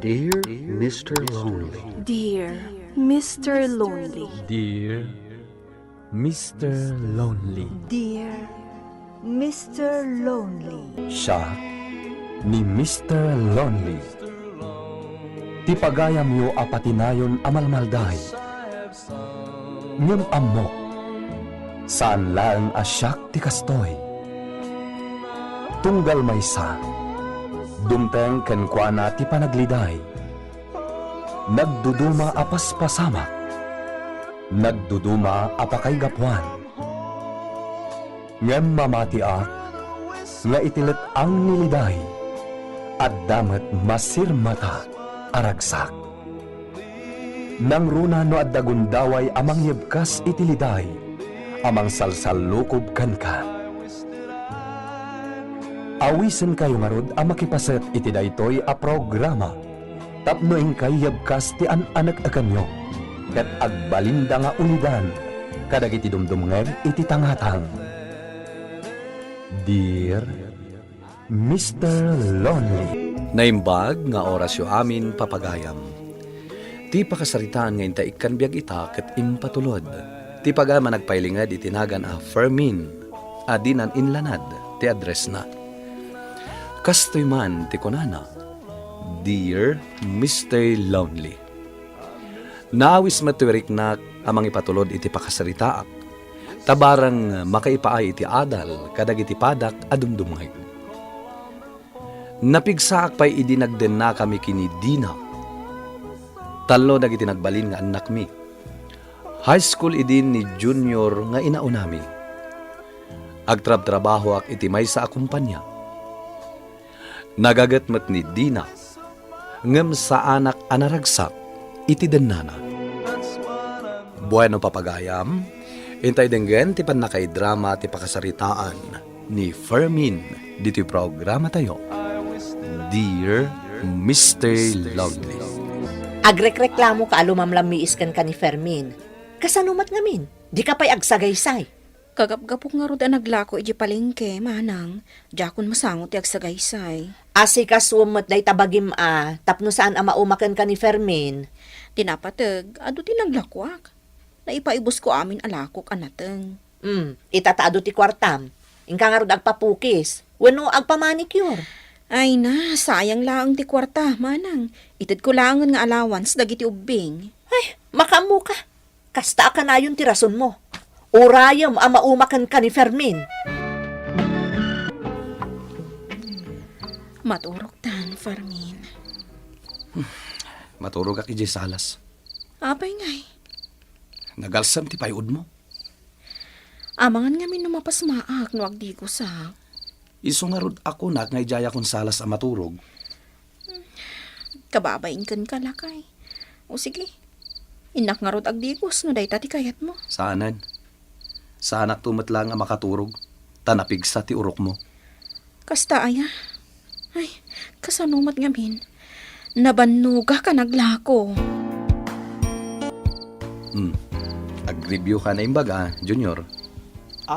Dear Mr. Lonely. Dear Mr. Lonely. Dear Mr. Lonely. Dear Mr. Lonely. Siya ni Mr. Lonely. Ti pagayam yo apatinayon amalmalday. Ngem amok, saan lang asyak ti kastoy. Tunggal maysa, dumteng kenkwana ti panagliday. Nagduduma apas pasamak, nagduduma apakay gapwan. Ngem mamatiak, nga itilit ang niliday, at damat masirmata aragsak. Nang runa no at dagundaway amang yebkas itiliday, amang salsalukob kanka. Awisen kayo marod ang makipaset iti daytoy a programa. Tapno kay yebkas ti an-anak akanyo, ket agbalinda nga ulidan, kadag iti dumdumngeg iti tangatang. Dear Mr. Lonely. Naimbag nga orasyo amin papagayam. Ti pakasaritaan ngayon ta ikan biyag ita ket impatulod. Ti pagama nagpailingad itinagan a Fermin, adinan inlanad ti address na. Kastoy man ti konana, Dear Mr. Lonely. Naawis matuwirik na amang ipatulod iti pakasaritaak. Tabarang makaipaay iti adal kadag iti padak adumdumay. Napigsaak pa'y idinagden na kami kini Dina. Talo dagiti nagbalin nga anak mi. High school idin ni Junior nga inaunami. Agtrab-trabaho ak iti may sa akumpanya. Nagagatmat ni Dina. Ngem sa anak anaragsak iti dennana. Bueno papagayam, intay denggen ti panakay drama ti pakasaritaan ni Fermin diti programa tayo. Dear Mr. Lonely. Agrek-reklamo ka alumamlamiis kan ka ni Fermin. Kasanumat ngamin, di ka pa'y agsagaysay. Kagapgapok nga rod naglako iji palengke, manang. Jakon masangot ti agsagaysay. Asi ka sumat day tabagim tapno saan maumakan ka ni Fermin. Tinapatag, ado ti naglakwak. Naipaibos ko amin alakok anateng. Itataado ti kwartam. Ingka nga rod agpapukis. Wano agpamanicure. Ay na, sayang laang ti kwarta, manang. Itid ko laangan nga allowance dagiti ubing. Ay, makamu ka. Kasta ka na yun ti rason mo. Urayam maumakan ka ni Fermin. Maturok tan, Fermin. Maturog ak iji salas. Apay ngay. Nagalsam ti payud mo. Amangan nga min numapas maak no agdi ko sa. Isungarod ako na ngay jaya kong salas a maturog. Kababain kan kalakay. O sige, inak nga rod agdikos no day tati kayat mo. Saanan? Saanak tumat lang nga makaturog. Tanapig sa ti urok mo. Kasta aya. Ay, kasanumat nga min. Nabanuga ka naglako. Ag-review ka na imbaga, Junior.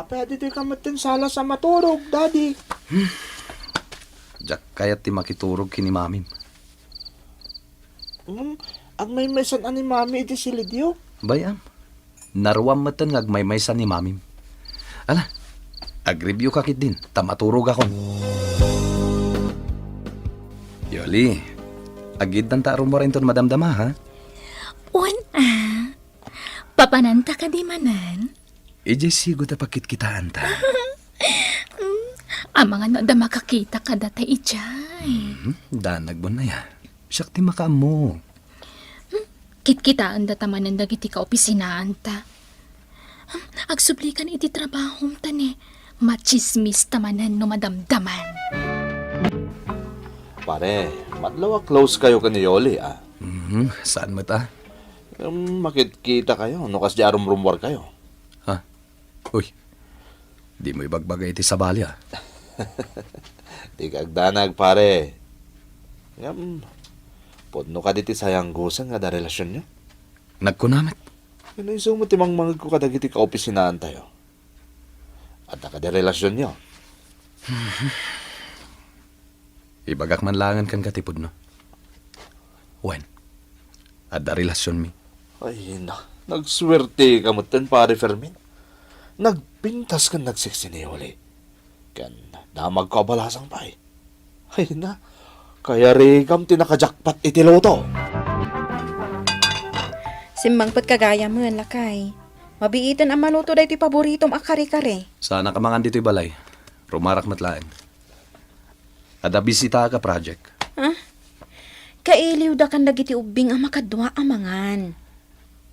Pwede di ka matin sala sa maturog, Daddy. Jak kayat ti makiturog kini mamim. Ang may mesan ani Mami iti silidyo. Bayam, naruam matan nga agmaymaysan ni mamim. Ala, ag-review ka kit din, tamaturog ako. Yoli, agid ng tarum mo rin ton madamdama, ha? Papananta ka di manan? Ije sigo ta pakit-kitaan ta. Ang mga no da makakita ka data ijay. Danag mo na ya. Siyak ti makaam mo. Kitkitaan data manan dagiti ka opisinaan ta. Agsublikan iti trabahom ta ni. Machismis tamanan no madamdaman. Pare, matlawa close kayo ka ni Yoli, Saan mo ta? Makikita kayo, no kas di arum-rumwar kayo. Ha? Uy, di mo ibagbagay iti sabali, ha? Di kagdanag, pare. Podno ka diti sayang gusang nga da relasyon nyo. Nagkunamit. Yun ay sumo timang mga ko kadagiti ka-opisinaan tayo. At nakada relasyon nyo. Ibagak man langan kan katipod, no? Wen, ada relasyon mi. Ay na, nagswerte ka mo ten pare Fermin. Nagpintas ka nagsiksiniwali. Kan, damag ko balasang pa eh. Ay na, kaya regam tinakajakpat itiloto. Simbangpat kagaya mo yan, lakay. Mabiitan ang maluto dahi ti paboritom akari-kare. Sana kamangan dito'y balay. Rumarak matlaan. Ada bisita ka project. Kailiw da kan dagiti ubing ang makadwa amangan.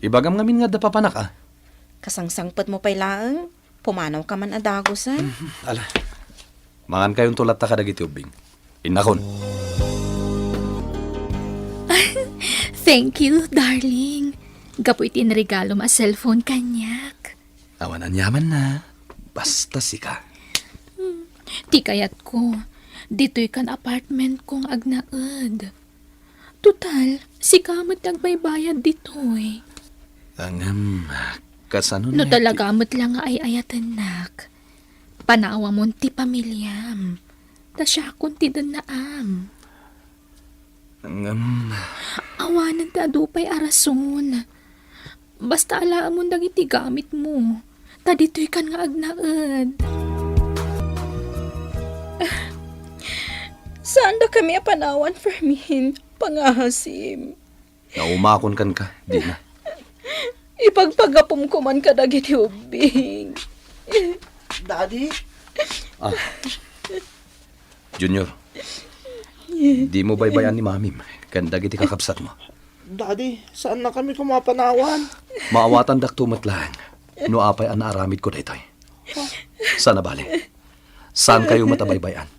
Ibagam ngamin nga da papanak ah. Kasangsangpet mo pa'y laeng, pumanaw ka man adagosan. Ala, mangan kayong tulat ta kadag iti ubing. Inakon. Thank you, darling. Gapo iti regalo ma cellphone kanyak. Awanan yaman na. Basta sika. Ti kayat ko, dito'y kan apartment kong agnaed. Total, si kamot nagbaybayad dito'y. Ang kasano No na talaga mo't lang ay ayatan nak. Panawa mo ti pamilyam. Ta siya kun ti naam. Awanan ta adupay arason. Basta alaan mo dagiti gamit mo. Ta dito'y kan nga agnaed. Saan da kami apanawan, Fermin? Pangahasim. Naumakon kan ka, di na. Ipagpagapom ko man kadagiti ubing. Daddy? Junior, di mo baybayan ni mamim. Ganda giti kakapsat mo. Daddy, saan na kami kumapanawan? Maawatan dak tumatlang. No apay ang naaramid ko daytoy. Sana bali. Saan kayo matabaybayan?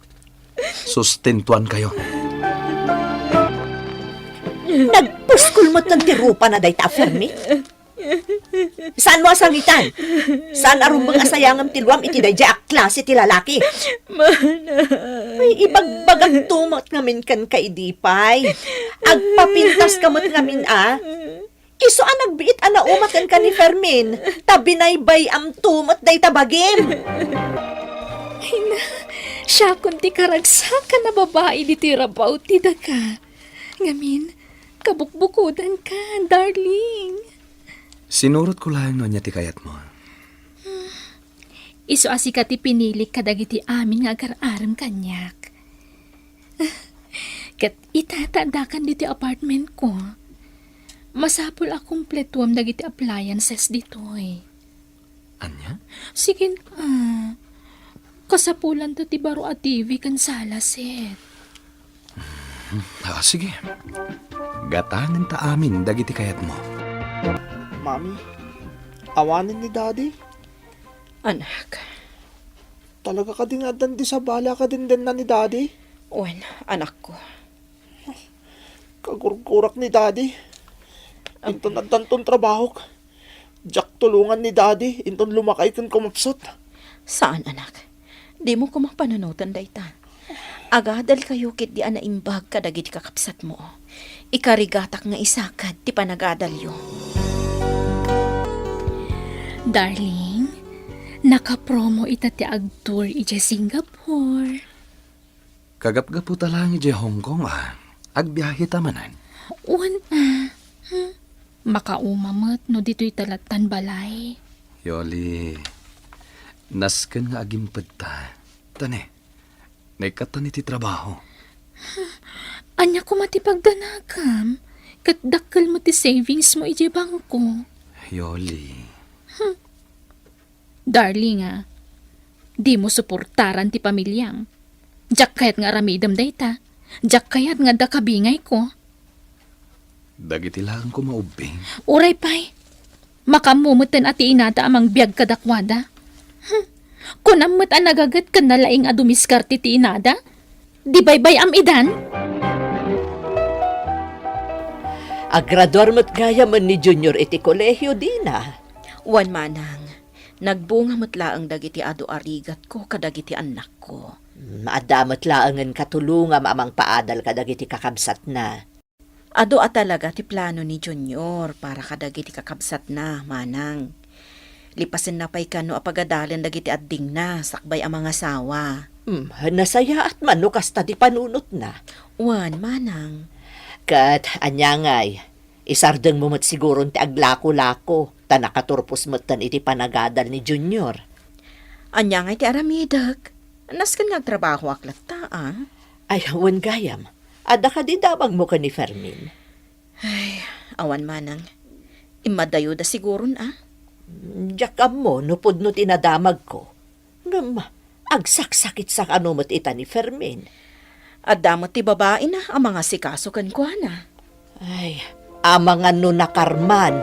Sustentuan kayo. Nagpuskul mo't ng tirupa na day ta, Fermin. Saan mo asangitan? Saan arumbang asayangam tiluam iti day ak klase ti lalaki? Ay, ibagbagag tumot ngamin kan kaidipay. Agpapintas kamot ngamin Iso ang nagbiit ana umakan ka ni Fermin. Tabinaybay am tumot day tabagim. Ay na, siya kun ti karagsak ka na babae di ti rabaw ti daka. Ngamin, kabukbukudan ka, darling. Sinurot ko lang no niya ti kayat mo. Iso asika ti pinilik kadagiti amin nga agar-aram kanyak. Kat itatadakan diti apartment ko. Masapul akong pletuam dagiti appliances ditoy. Anya? Sige kasapulan ta ti baro at TV kan sala set. Sige. Gatangan ta amin dagiti kayat mo. Mami, awanin ni Daddy. Anak, Talaga ka din nga dan di sa bala ka din na ni Daddy. Wen, anak ko. Kagurkurak ni Daddy. Inton at tanton trabaho ka. Jack tulungan ni Daddy. Inton lumakay kan kumapsot. Saan, anak? Di mo kumapanunutan dayta. Agadal kayo kit di anaimbag kadagiti kakapsat mo. Ikarigatak nga isakad ti panagadalyo. Darling, nakapromo ita ti agtour iti Singapore. Kagap-gapu talang iti Hong Kong Agbiyahe tamanan. Makaumamot no dito'y talatan balay. Yoli, nasken nga agimpad ta. Tane, naikatan iti trabaho. Anya ko matipagdanagam. Kat dakkel mo ti savings mo iti bangko. Yoli, Darling di mo suportaran ti pamilyam. Jak kayat nga ramidam dayta. Jak kayat nga dakabingay ko. dagiti lang ko maubing. Uray pay, makamumutan ati inata amang biyag kadakwada. Kunamot ang nagagat ka nalaing adumiskarte ti inada? Di baybay am idan? Agrador mo't gaya man ni Junior iti kolehiyo dina. Wan manang, nagbunga matlaang dagiti ado arigat ko kadagiti anak ko. Maadamot laangan katulungam amang paadal kadagiti kakabsat na. Ado at talaga ti plano ni Junior para kadagiti kakabsat na, manang. Lipasin na pa'y kano apagadalan dagiti adding na, sakbay ang mga sawa. Nasaya at manukas ta di panunot na. Wan, manang. Kat, anyangay, isardeng mo mat siguro ti aglako-lako, ta nakaturpos matan iti panagadal ni Junior. Anya nga ti aramidag. Naskan nga trabaho aklat ta, ah. Ay, awan gayam. Ada ka di damag mo ka ni Fermin. Awan manang. Imadayo da siguro ah. Diyakam mo, nupod no tinadamag ko. Ngam, agsaksakit sa kanumot ita ni Fermin. At damot ti babae na ang mga sikaso kan kwa na. Ay, amangan no nakarman.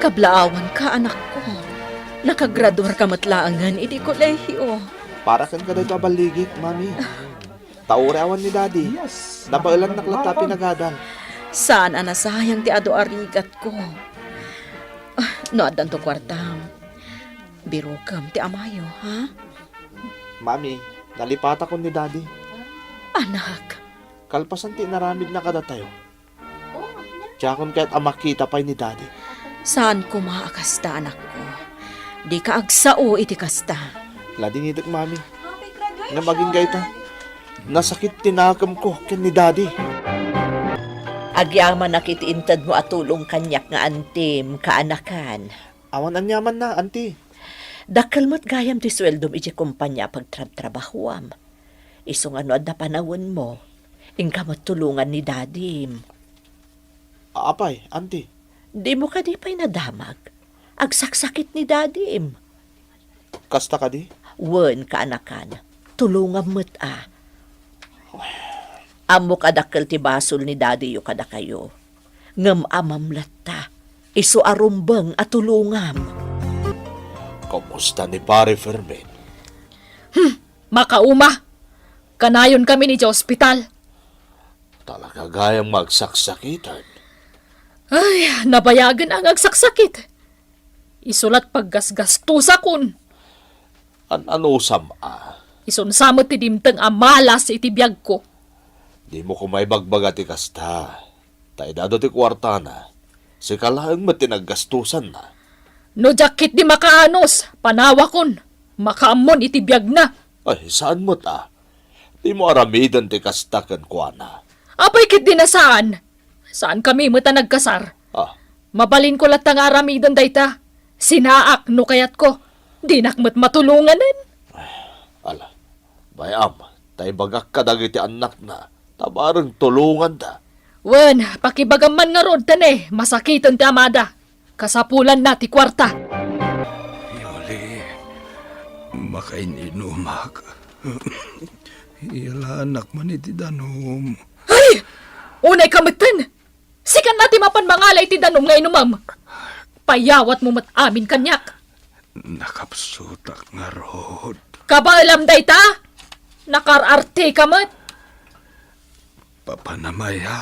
Kablaawan ka, anak ko. Nakagraduar ka matlaangan iti kolehiyo. Para kan ka dito abaligik, mami. Taureawan ni daddy. Napailan naklata pinagadal. Saan anasayang ti ado arigat ko? No, adan to kwartam. Biro kam ti amayo, ha? Mami, nalipata ko ni daddy. Anak, Kalpasan ti naramid na kada tayo. Tiyakon kaya't amakita pa'y ni daddy. saan ko maakasta, anak ko? Di ka agsao iti kasta. Lading itik, mami. Nga maging gayta. Nasakit tinakam ko ken ni daddy. Agyaman nakitiintad mo at tulong kanyak nga antim, kaanakan. Awan anyaman na, auntie. Dakal mo't gayam ti sweldom iti kumpanya pagtrabahuam. Isong ano at napanawon mo, ingkamot tulungan ni dadim. Apay, auntie. Di mo ka di pa'y nadamag. Agsaksakit ni dadim. Kasta ka di? Wen kaanakan, tulungan mo't Amo kadakkel ti basol ni daddy yu kada kayo. Ngem amam latta, isu arumbeng at tulungam. Kamusta ni pare Fermin? Makauma. Kanayon kami ni sa ospital. Talaga gayang magsaksakitan. Ay, nabayagan ang agsaksakit. Isulat paggasgastusa kun. Ano sama? Isunsamot ti dimteng amalas iti biyag ko. Di mo ko may bagbaga ti kasta. Taidado ti kwarta na. Si kalaang matinaggastusan na. No jakit di makaanos, panawa kun. Makaamon iti biyag na. Ay, saan mo ta? Di mo aramidan ti kasta kan kuana. Apay kit di na saan? Saan kami mata nagkasar? Ah, Mabalin ko lat nga aramidan dayta. Sinaak no kayat ko. Di nakmat matulunganen. ala. Bayam, tay bagak ka dagiti anak na. Tabarang tulungan da. Wen, pakibagaman nga rod tane, masakitan ti amada. Kasapulan na ti kwarta. Yoli, makaininumag. Ilanak man iti danom. Ay! Unay kamitin! Sikan natin mapanmangalay ti danom nga inumam. Payawat mo mat amin kanyak. Nakapsutak nga rod. Kabalam dayta? Nakararte ka mat. Papanamaya,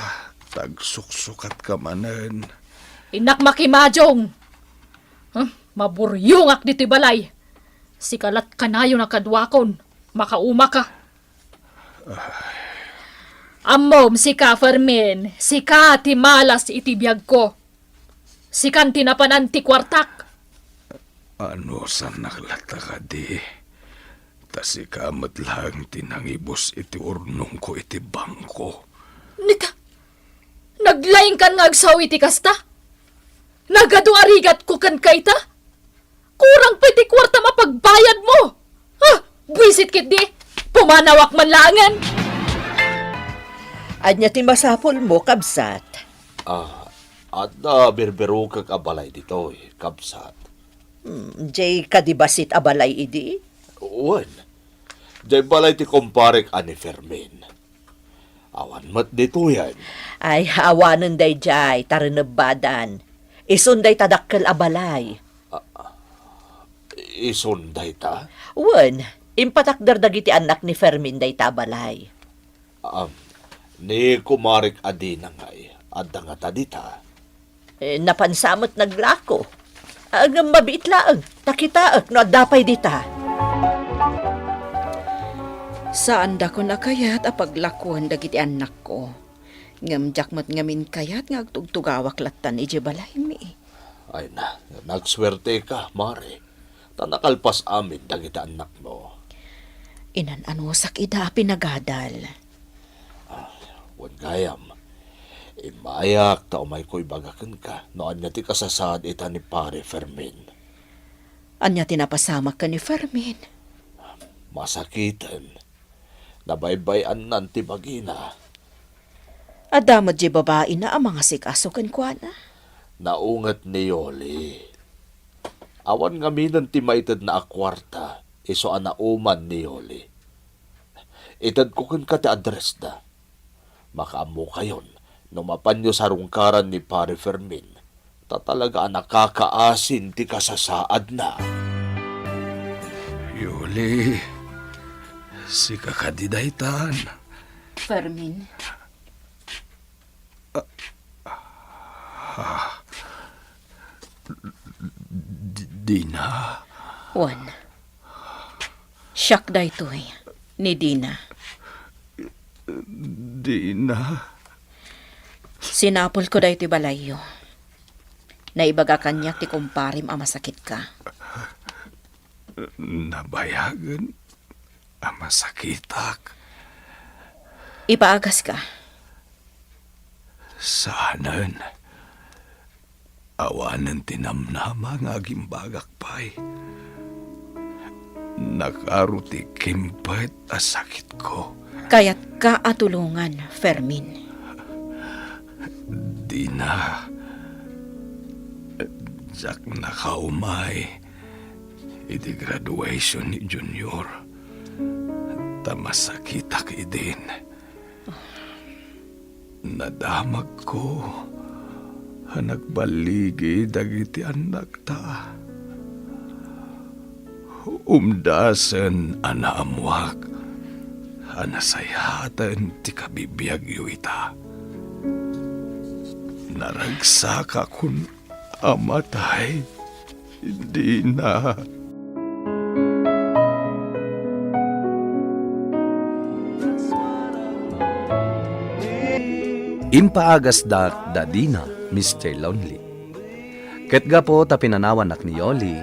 tagsuksukat ka manen. Inak makimajong. Maburyungak dito balay. Sikalat kanayo na kadwakon. Makauma ka. Amom si ka Fermin. Si ka ti malas iti biyag ko. Si kan tinapanan ti kwartak. Ano sa naklata ka di? Tasi kamat lang tinangibos iti urnong ko iti bangko. Nika, naglaing kan nga agsaw iti kasta? Nagado arigat ko kan kayta? Kurang piti kwarta mapagbayad mo! Ha? Buisit kit di? Pumanawak man langan! Anya ti masapol mo, kabsat. At berbero kag abalay dito, kapsat. Jay kadibasit abalay idi? Uwan. Diyay balay ti komparek ani Fermin. Awan mat dito yan. Ay, awanan day jay, tarenebadan. Isunday tadakkel abalay. Isunday ta? Wen, impatakder dagiti anak ni Fermin day tabalay. Ni kumarik adi na ngay. Adda nga tadita. Napansamot naglako. Agam mabit laang, takitaak no dapay dita. Saan da ko nakayat apaglakuan dagiti anak ko? Ngam jakmat ngamin kayat nga agtugtugawak latan iji balay mi. Ay nagswerte ka, Mare. Tanakalpas amin dagiti anak mo. Inan anusak ida pinagadal. Wan gayam. Imayak ta umay ko'y bagakan ka. Noan niya ti kasasad ita ni pare Fermin. Anya tinapasama ka ni Fermin. Masakitan. Nabaybayan nan ti bagina. Adamad di babae na ang mga sikaso kan na. Naungat ni Yoli. Awan nga minan ti maitad na akwarta. Iso anauman ni Yoli. Itad ko kan ka ti address da. Makaamo kayon. Numapan nyo sa rungkaran ni pare Fermin. Tatalaga nakakaasin ti kasasaad na. Yuli, si kakadidaytan. Fermin, Dina. Juan. Siyak da ito'y ni Dina. Dina. Sinapol ko da ito'y balayo. Naibaga kanyak ti kumparim ang masakit ka. Nabayagan ang masakitak. Ipaagas ka. Saanan. Awanan tinamnama nga gimbagak pa'y. Nakaruti kimpet a sakit ko. Kaya't ka atulungan, Fermin. Dina. Jak nakaumay. Iti graduation ni Junior. Tamasakitak idin. Nadamag ko. Nagbaligi dagiti anak ta. Umdasen anaamwak. Anasayatan ti kabibiyag yu ita. Naragsaka kun amatay. Hindi na. Impaagas da Dina, Mr. Lonely. Ket gapo ta pinanawan ni Yoli,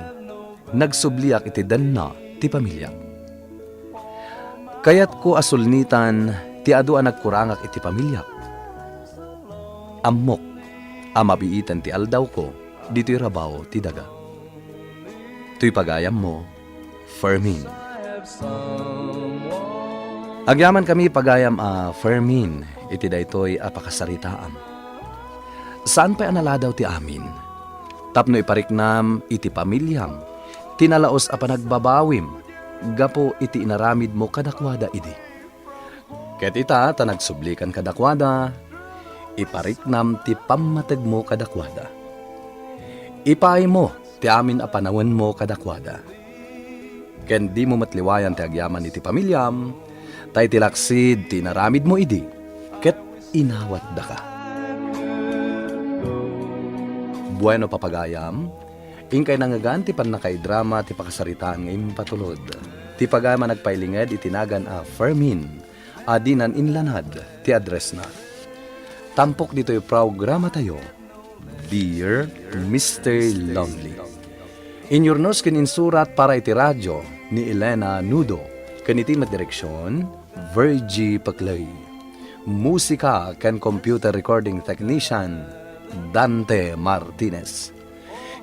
nagsubliak iti danna ti pamilya. Kayat ko asulnitan ti adu ang nagkurangak iti pamilya. Amok, amabiitan ti aldaw ko, dito'y rabaw ti daga. Tuy pagayam mo, Fermin. Agyaman kami pagayam Fermin, iti daytoy apakasaritaam. Saan pa'y analadaw ti amin? Tapno ipariknam iti pamilyam, tinalaos a panagbabawim, gapo iti inaramid mo kadakwada idi. Ket ita ta nagsublikan kadakwada, ipariknam ti pammateg mo kadakwada. Ipay mo ti amin a panawen mo kadakwada. Ken di mo matliwayan ti agyaman iti pamilyam, tay tilaksid ti inaramid mo idi, ket inawat da ka. Bueno papagayam, ingkay nangagan ti panakaidrama ti pakasaritaan ngayong patulod. Ti pagayam nagpailinged itinagan Fermin, adinan inlanad ti address na. Tampok dito yung programa tayo, Dear Mr. Lonely. Inyornos kin insurat para iti radyo ni Elena Nudo, kaniti direksyon, Virgie Paclay. Musika kan computer recording technician, Dante Martinez.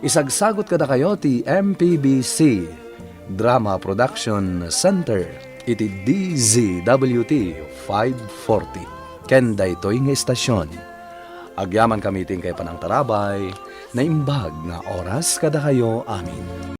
Isagsagot kada kayo ti MPBC Drama Production Center iti DZWT 540 ken daytoy nga estasyon. Agyaman kami ting kay panang tarabay na imbag nga oras kada kayo amin.